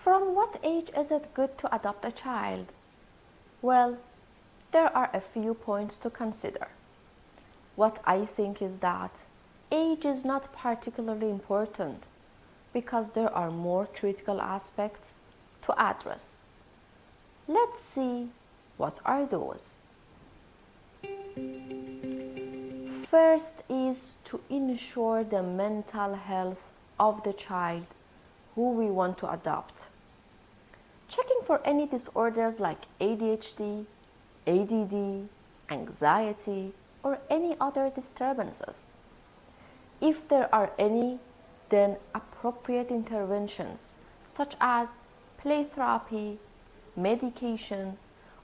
From what age is it good to adopt a child? Well, there are a few points to consider. What I think is that age is not particularly important because there are more critical aspects to address. Let's see what are those. First is to ensure the mental health of the child who we want to adopt. Checking for any disorders like ADHD, ADD, anxiety, or any other disturbances. If there are any, then appropriate interventions such as play therapy, medication,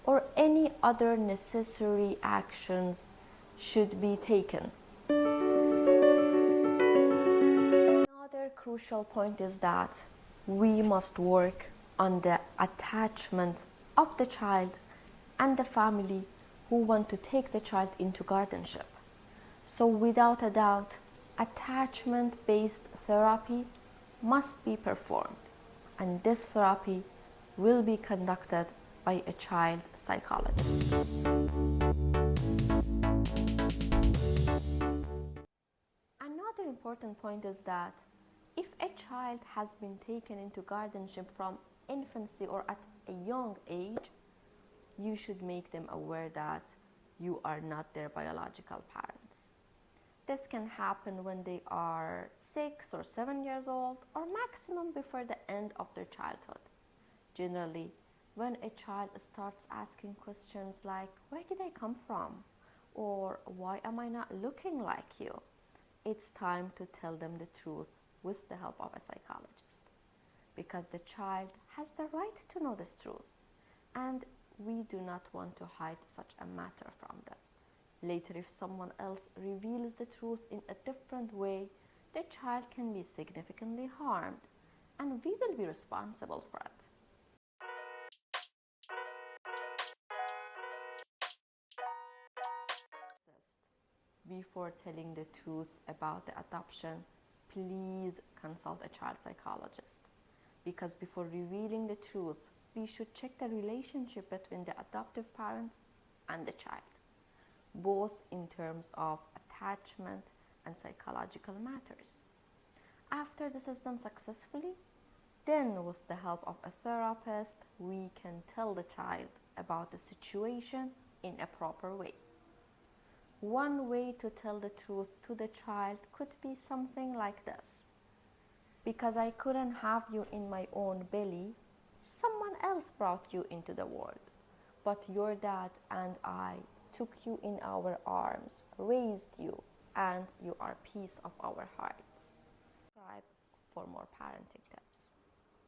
or any other necessary actions should be taken. Another crucial point is that we must work on the attachment of the child and the family who want to take the child into guardianship. So without a doubt, attachment-based therapy must be performed, and this therapy will be conducted by a child psychologist. Another important point is that if a child has been taken into guardianship from infancy or at a young age, you should make them aware that you are not their biological parents. This can happen when they are 6 or 7 years old, or maximum before the end of their childhood. Generally, when a child starts asking questions like, "Where did I come from?" or "Why am I not looking like you?" it's time to tell them the truth with the help of a psychologist, because the child has the right to know this truth, and we do not want to hide such a matter from them. Later, if someone else reveals the truth in a different way, the child can be significantly harmed, and we will be responsible for it. Before telling the truth about the adoption, please consult a child psychologist, because before revealing the truth, we should check the relationship between the adoptive parents and the child, both in terms of attachment and psychological matters. After this is done successfully, then with the help of a therapist, we can tell the child about the situation in a proper way. One way to tell the truth to the child could be something like this: "Because I couldn't have you in my own belly, someone else brought you into the world. But your dad and I took you in our arms, raised you, and you are piece of our hearts." Subscribe for more parenting tips.